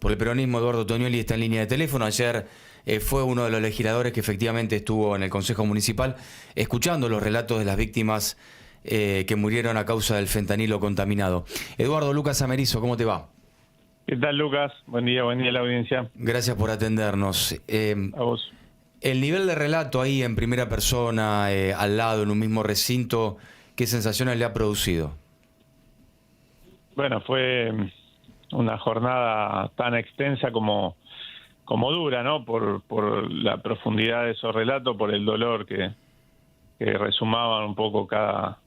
por el peronismo, Eduardo Toñoli, está en línea de teléfono. Ayer fue uno de los legisladores que efectivamente estuvo en el Consejo Municipal escuchando los relatos de las víctimas que murieron a causa del fentanilo contaminado. Eduardo, Lucas Amerizo, ¿cómo te va? ¿Qué tal, Lucas? Buen día a la audiencia. Gracias por atendernos. A vos. El nivel de relato ahí en primera persona, al lado, en un mismo recinto, ¿qué sensaciones le ha producido? Bueno, fue una jornada tan extensa como dura, ¿no? Por la profundidad de esos relatos, por el dolor que resumaban un poco cada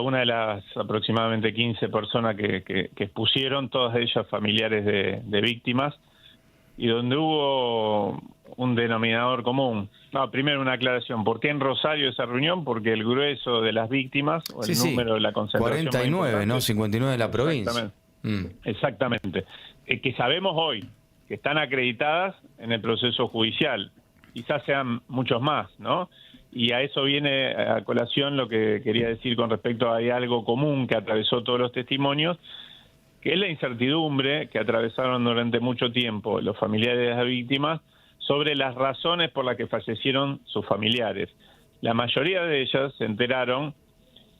una de las aproximadamente 15 personas que expusieron, todas ellas familiares de víctimas, y donde hubo un denominador común. No, primero una aclaración. ¿Por qué en Rosario esa reunión? Porque el grueso de las víctimas, o el número de la concentración 49, ¿no? 59 de la provincia. Exactamente. Que sabemos hoy que están acreditadas en el proceso judicial. Quizás sean muchos más, ¿no? Y a eso viene a colación lo que quería decir con respecto a hay algo común que atravesó todos los testimonios, que es la incertidumbre que atravesaron durante mucho tiempo los familiares de las víctimas sobre las razones por las que fallecieron sus familiares. La mayoría de ellas se enteraron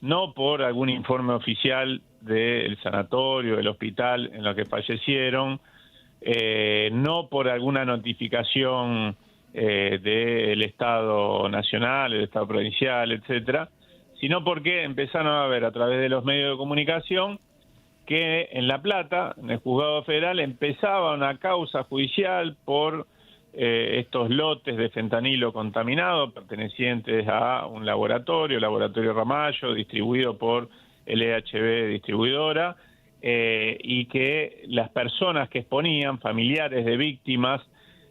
no por algún informe oficial del sanatorio, del hospital en lo que fallecieron, no por alguna notificación del Estado nacional, el Estado provincial, etcétera, sino porque empezaron a ver a través de los medios de comunicación que en La Plata, en el Juzgado Federal, empezaba una causa judicial por estos lotes de fentanilo contaminado pertenecientes a un laboratorio Ramallo, distribuido por LHB Distribuidora, y que las personas que exponían, familiares de víctimas,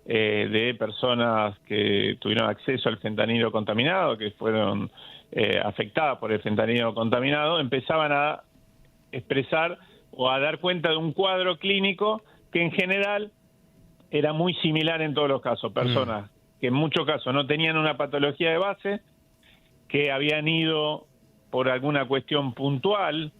de personas que tuvieron acceso al fentanilo contaminado, que fueron afectadas por el fentanilo contaminado, empezaban a expresar o a dar cuenta de un cuadro clínico que en general era muy similar en todos los casos. Personas que en muchos casos no tenían una patología de base, que habían ido por alguna cuestión puntual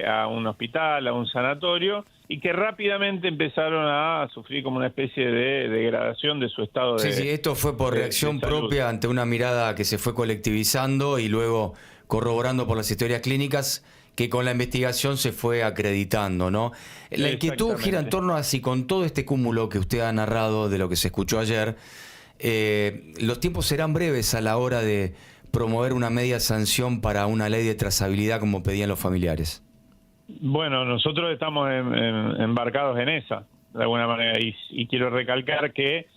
a un hospital, a un sanatorio, y que rápidamente empezaron a sufrir como una especie de degradación de su estado de Sí, esto fue por reacción propia ante una mirada que se fue colectivizando y luego corroborando por las historias clínicas que con la investigación se fue acreditando, ¿no? La inquietud gira en torno a si con todo este cúmulo que usted ha narrado de lo que se escuchó ayer, los tiempos serán breves a la hora de promover una media sanción para una ley de trazabilidad como pedían los familiares. Bueno, nosotros estamos embarcados en esa, de alguna manera, y quiero recalcar que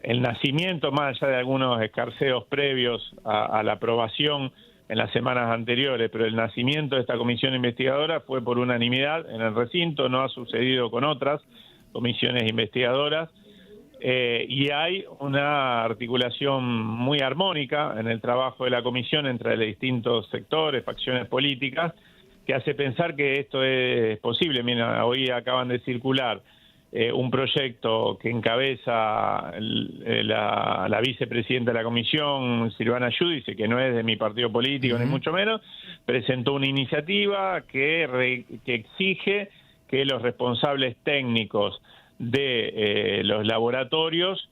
el nacimiento, más allá de algunos escarceos previos a la aprobación en las semanas anteriores, pero el nacimiento de esta comisión investigadora fue por unanimidad en el recinto, no ha sucedido con otras comisiones investigadoras, y hay una articulación muy armónica en el trabajo de la comisión entre los distintos sectores, facciones políticas, que hace pensar que esto es posible. Mira, hoy acaban de circular un proyecto que encabeza la vicepresidenta de la comisión, Silvana Giudice, que no es de mi partido político ni mucho menos, presentó una iniciativa que exige que los responsables técnicos de los laboratorios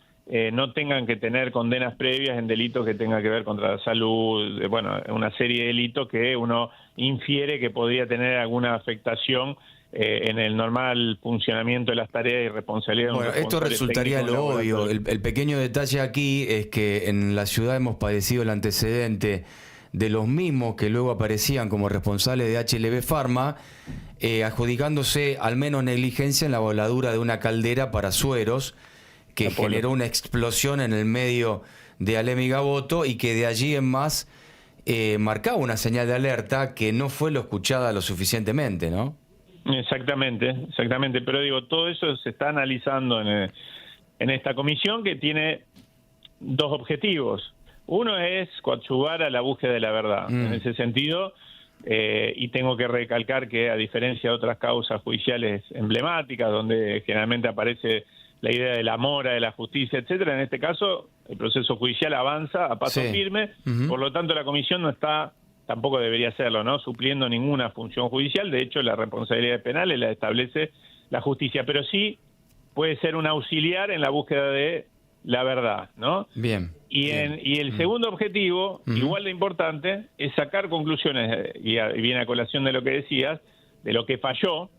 no tengan que tener condenas previas en delitos que tengan que ver contra la salud, bueno, una serie de delitos que uno infiere que podría tener alguna afectación en el normal funcionamiento de las tareas y responsabilidades. Bueno, esto resultaría lo obvio. El pequeño detalle aquí es que en la ciudad hemos padecido el antecedente de los mismos que luego aparecían como responsables de HLB Pharma, adjudicándose al menos negligencia en la voladura de una caldera para sueros, que generó una explosión en el medio de Alem y Gaboto y que de allí en más marcaba una señal de alerta que no fue lo escuchada lo suficientemente, ¿no? Exactamente, pero digo, todo eso se está analizando en esta comisión, que tiene dos objetivos. Uno es coadyuvar a la búsqueda de la verdad. En ese sentido, y tengo que recalcar que a diferencia de otras causas judiciales emblemáticas, donde generalmente aparece la idea de la mora, de la justicia, etcétera, en este caso el proceso judicial avanza a paso firme, por lo tanto la comisión no está, tampoco debería hacerlo, ¿no?, supliendo ninguna función judicial. De hecho, las responsabilidades penales las establece la justicia, pero sí puede ser un auxiliar en la búsqueda de la verdad, ¿no? Bien. Y el segundo objetivo, igual de importante, es sacar conclusiones, y viene a colación de lo que decías, de lo que falló,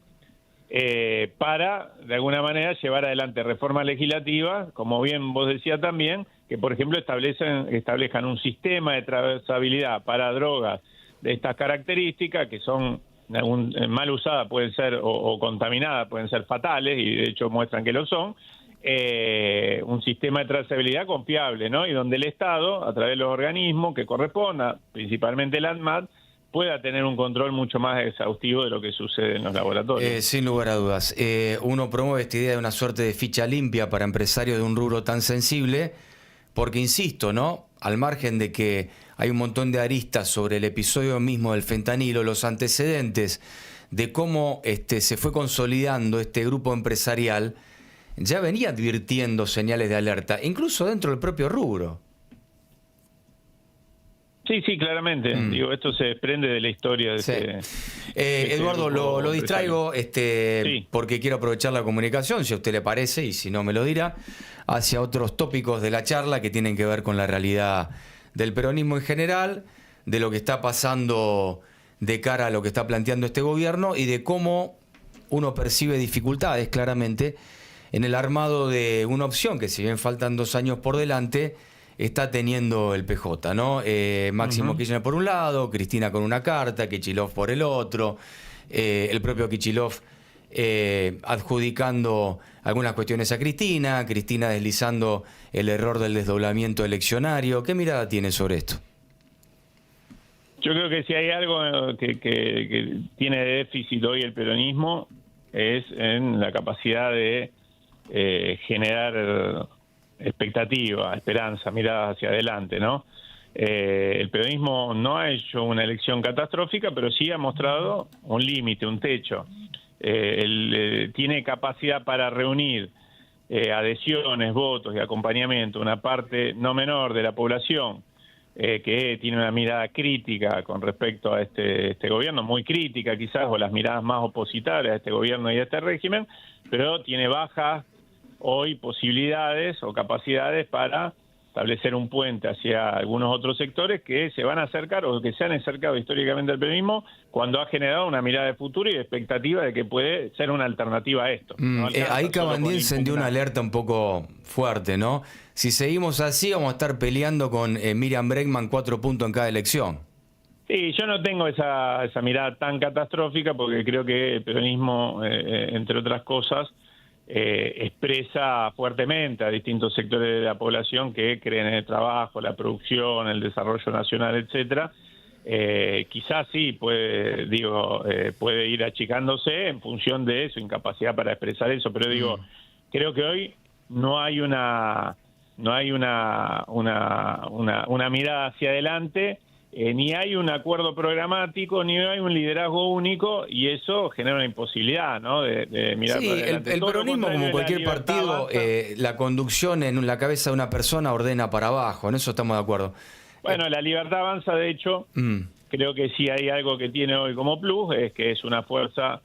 para, de alguna manera, llevar adelante reformas legislativas, como bien vos decías también, que, por ejemplo, establezcan un sistema de trazabilidad para drogas de estas características, que son mal usadas, pueden ser, o contaminadas, pueden ser fatales, y de hecho muestran que lo son, un sistema de trazabilidad confiable, ¿no? Y donde el Estado, a través de los organismos que corresponda, principalmente el ANMAT, pueda tener un control mucho más exhaustivo de lo que sucede en los laboratorios. Sin lugar a dudas. Uno promueve esta idea de una suerte de ficha limpia para empresarios de un rubro tan sensible, porque insisto, ¿no? Al margen de que hay un montón de aristas sobre el episodio mismo del fentanilo, los antecedentes de cómo se fue consolidando este grupo empresarial, ya venía advirtiendo señales de alerta, incluso dentro del propio rubro. Sí, claramente. Digo, esto se desprende de la historia de Eduardo, lo distraigo Sí. porque quiero aprovechar la comunicación, si a usted le parece, y si no me lo dirá, hacia otros tópicos de la charla que tienen que ver con la realidad del peronismo en general, de lo que está pasando de cara a lo que está planteando este gobierno y de cómo uno percibe dificultades claramente en el armado de una opción que, si bien faltan 2 años por delante, está teniendo el PJ, ¿no? Máximo Kirchner por un lado, Cristina con una carta, Kicillof por el otro, el propio Kicillof adjudicando algunas cuestiones a Cristina deslizando el error del desdoblamiento eleccionario. ¿Qué mirada tiene sobre esto? Yo creo que si hay algo que tiene de déficit hoy el peronismo es en la capacidad de generar expectativa, esperanza, miradas hacia adelante, ¿no? El peronismo no ha hecho una elección catastrófica, pero sí ha mostrado un límite, un techo. Tiene capacidad para reunir adhesiones, votos y acompañamiento, una parte no menor de la población que tiene una mirada crítica con respecto a este gobierno, muy crítica quizás, o las miradas más opositarias a este gobierno y a este régimen, pero tiene bajas hoy posibilidades o capacidades para establecer un puente hacia algunos otros sectores que se van a acercar o que se han acercado históricamente al peronismo cuando ha generado una mirada de futuro y de expectativa de que puede ser una alternativa a esto. Ahí Cabandier encendió una alerta un poco fuerte, ¿no? Si seguimos así vamos a estar peleando con Miriam Bregman 4 puntos en cada elección. Sí, yo no tengo esa mirada tan catastrófica porque creo que el peronismo, entre otras cosas, expresa fuertemente a distintos sectores de la población que creen en el trabajo, la producción, el desarrollo nacional, etcétera. Quizás sí puede ir achicándose en función de su incapacidad para expresar eso, pero creo que hoy no hay una mirada hacia adelante. Ni hay un acuerdo programático, ni hay un liderazgo único, y eso genera una imposibilidad, ¿no? De mirar para adelante. El peronismo, como cualquier partido, la conducción en la cabeza de una persona ordena para abajo, en eso estamos de acuerdo. Bueno, la Libertad Avanza, de hecho, creo que sí hay algo que tiene hoy como plus, es que es una fuerza,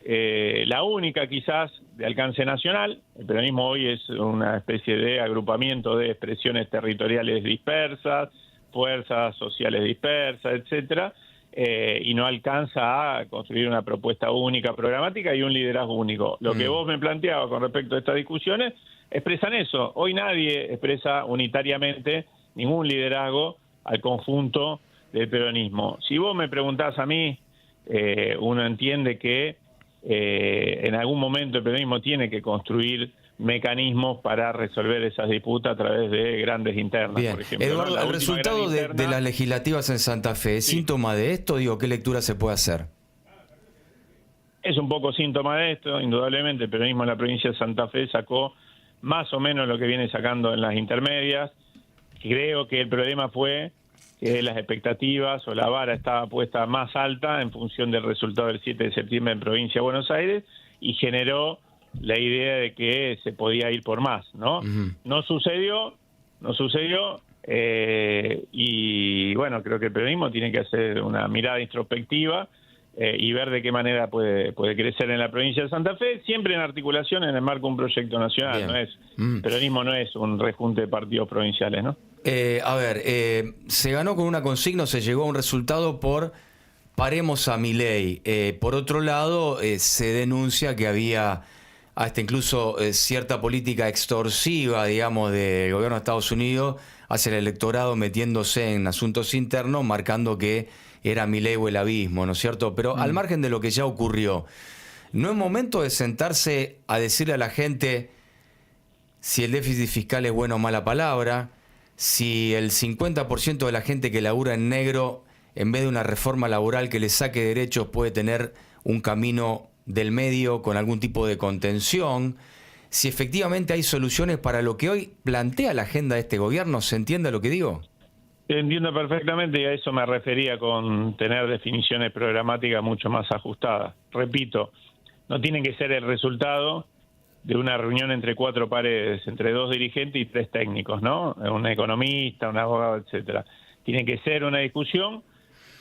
la única quizás, de alcance nacional. El peronismo hoy es una especie de agrupamiento de expresiones territoriales dispersas, fuerzas sociales dispersas, etcétera, y no alcanza a construir una propuesta única programática y un liderazgo único. Lo que vos me planteabas con respecto a estas discusiones expresan eso. Hoy nadie expresa unitariamente ningún liderazgo al conjunto del peronismo. Si vos me preguntás a mí, uno entiende que en algún momento el peronismo tiene que construir mecanismos para resolver esas disputas a través de grandes internas. Bien. Por ejemplo, Eduardo, el resultado de las legislativas en Santa Fe, ¿es síntoma de esto? ¿Qué lectura se puede hacer? Es un poco síntoma de esto, indudablemente. El peronismo en la provincia de Santa Fe sacó más o menos lo que viene sacando en las intermedias. Creo que el problema fue que las expectativas o la vara estaba puesta más alta en función del resultado del 7 de septiembre en provincia de Buenos Aires y generó la idea de que se podía ir por más, ¿no? No sucedió, y bueno, creo que el peronismo tiene que hacer una mirada introspectiva y ver de qué manera puede crecer en la provincia de Santa Fe, siempre en articulación en el marco de un proyecto nacional. Bien. No es peronismo no es un rejunte de partidos provinciales, ¿no? Se ganó con una consigna, se llegó a un resultado por paremos a Milei. Por otro lado, se denuncia que había hasta incluso cierta política extorsiva, digamos, del gobierno de Estados Unidos hacia el electorado, metiéndose en asuntos internos, marcando que era Milei o el abismo, ¿no es cierto? Pero al margen de lo que ya ocurrió, ¿no es momento de sentarse a decirle a la gente si el déficit fiscal es buena o mala palabra? Si el 50% de la gente que labura en negro, en vez de una reforma laboral que le saque derechos, puede tener un camino del medio con algún tipo de contención, si efectivamente hay soluciones para lo que hoy plantea la agenda de este gobierno, ¿se entiende lo que digo? Entiendo perfectamente y a eso me refería con tener definiciones programáticas mucho más ajustadas. Repito, no tienen que ser el resultado de una reunión entre 4 paredes, entre 2 dirigentes y 3 técnicos, ¿no? Un economista, un abogado, etcétera. Tiene que ser una discusión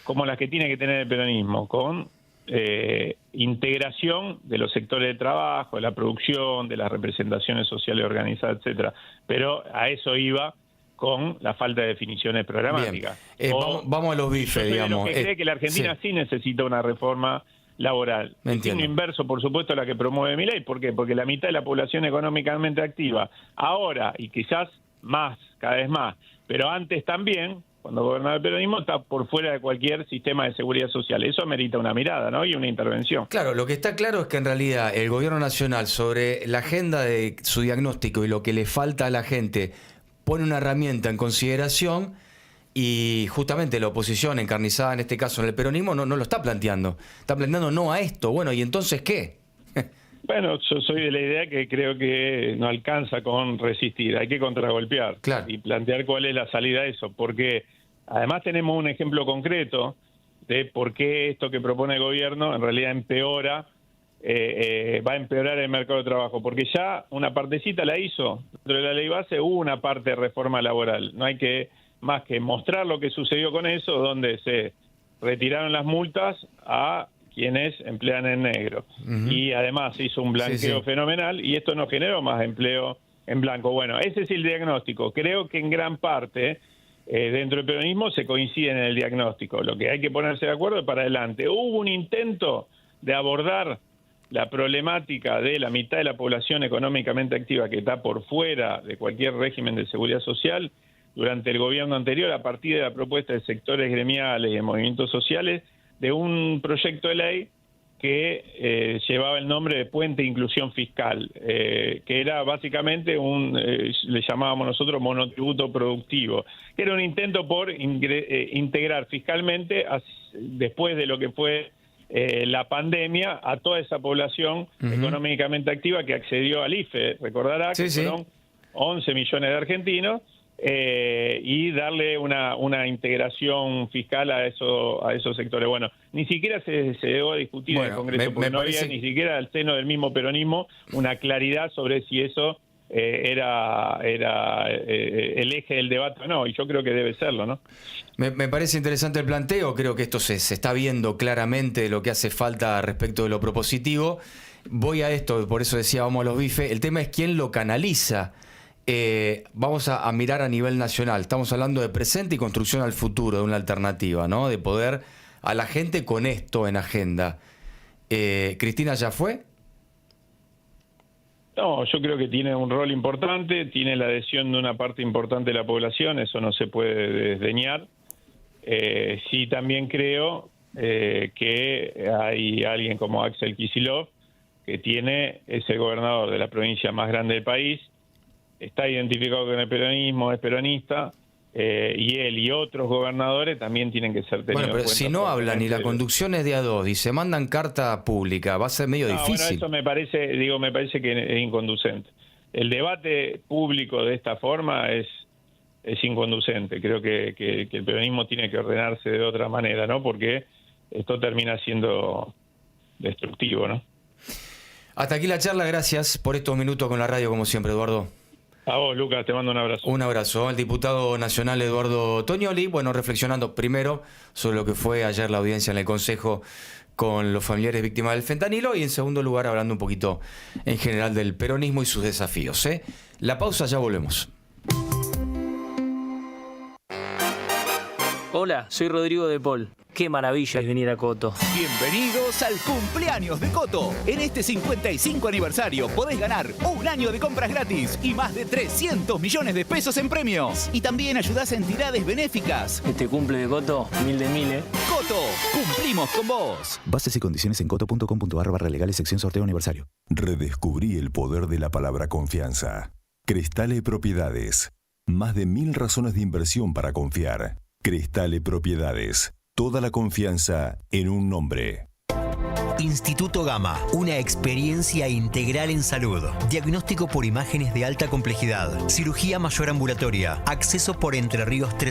como las que tiene que tener el peronismo, con integración de los sectores de trabajo, de la producción, de las representaciones sociales organizadas, etcétera. Pero a eso iba con la falta de definiciones programáticas. Vamos a los bifes, digamos. Que cree que la Argentina sí necesita una reforma laboral. Es un inverso, por supuesto, a la que promueve Milei. ¿Por qué? Porque la mitad de la población económicamente activa, ahora, y quizás más, cada vez más, pero antes también, cuando gobernaba el peronismo, está por fuera de cualquier sistema de seguridad social. Eso amerita una mirada, ¿no? Y una intervención. Claro, lo que está claro es que en realidad el gobierno nacional, sobre la agenda de su diagnóstico y lo que le falta a la gente, pone una herramienta en consideración y justamente la oposición encarnizada en este caso en el peronismo no lo está planteando. Está planteando no a esto. Bueno, ¿y entonces qué? Bueno, yo soy de la idea que creo que no alcanza con resistir, hay que contragolpear y plantear cuál es la salida a eso, porque además tenemos un ejemplo concreto de por qué esto que propone el gobierno en realidad empeora, va a empeorar el mercado de trabajo, porque ya una partecita la hizo, dentro de la ley base hubo una parte de reforma laboral, no hay que más que mostrar lo que sucedió con eso, donde se retiraron las multas a quienes emplean en negro. Y además se hizo un blanqueo fenomenal y esto no generó más empleo en blanco. Bueno, ese es el diagnóstico. Creo que en gran parte dentro del peronismo se coincide en el diagnóstico. Lo que hay que ponerse de acuerdo es para adelante. Hubo un intento de abordar la problemática de la mitad de la población económicamente activa que está por fuera de cualquier régimen de seguridad social durante el gobierno anterior, a partir de la propuesta de sectores gremiales y de movimientos sociales, de un proyecto de ley que llevaba el nombre de Puente de Inclusión Fiscal, que era básicamente le llamábamos nosotros monotributo productivo, que era un intento por integrar fiscalmente, después de lo que fue la pandemia, a toda esa población económicamente activa que accedió al IFE. Recordará que fueron 11 millones de argentinos, y darle una integración fiscal a esos sectores. Bueno, ni siquiera se llegó a discutir en el Congreso, porque no había ni siquiera al seno del mismo peronismo una claridad sobre si eso era el eje del debate o no, y yo creo que debe serlo, ¿no? Me parece interesante el planteo, creo que esto se está viendo claramente lo que hace falta respecto de lo propositivo. Voy a esto, por eso decía vamos a los bifes, el tema es quién lo canaliza. Vamos a mirar a nivel nacional, estamos hablando de presente y construcción al futuro, de una alternativa, ¿no? De poder a la gente con esto en agenda. ¿Cristina ya fue? No, yo creo que tiene un rol importante, tiene la adhesión de una parte importante de la población, eso no se puede desdeñar. Sí, también creo que hay alguien como Axel Kicillof, que es el gobernador de la provincia más grande del país, está identificado con el peronismo, es peronista, y él y otros gobernadores también tienen que ser tenidos en cuenta. Bueno, pero si no hablan y la conducción es de a dos y se mandan carta pública, va a ser medio difícil. Bueno, eso me parece que es inconducente. El debate público de esta forma es inconducente. Creo que el peronismo tiene que ordenarse de otra manera, ¿no? Porque esto termina siendo destructivo, ¿no? Hasta aquí la charla, gracias por estos minutos con la radio, como siempre, Eduardo. A vos, Lucas, te mando un abrazo. Un abrazo. El diputado nacional Eduardo Toñoli, bueno, reflexionando primero sobre lo que fue ayer la audiencia en el Consejo con los familiares víctimas del fentanilo y en segundo lugar hablando un poquito en general del peronismo y sus desafíos. La pausa, ya volvemos. Hola, soy Rodrigo de Paul. Qué maravilla es venir a Coto. Bienvenidos al cumpleaños de Coto. En este 55 aniversario podés ganar un año de compras gratis y más de 300 millones de pesos en premios. Y también ayudás a entidades benéficas. Este cumple de Coto, 1000 de 1000, ¿eh? Coto, cumplimos con vos. Bases y condiciones en coto.com.ar/legales sección sorteo aniversario. Redescubrí el poder de la palabra confianza. Crestale Propiedades. Más de 1000 razones de inversión para confiar. Crestale Propiedades. Toda la confianza en un nombre. Instituto Gama, una experiencia integral en salud. Diagnóstico por imágenes de alta complejidad. Cirugía mayor ambulatoria. Acceso por Entre Ríos 3.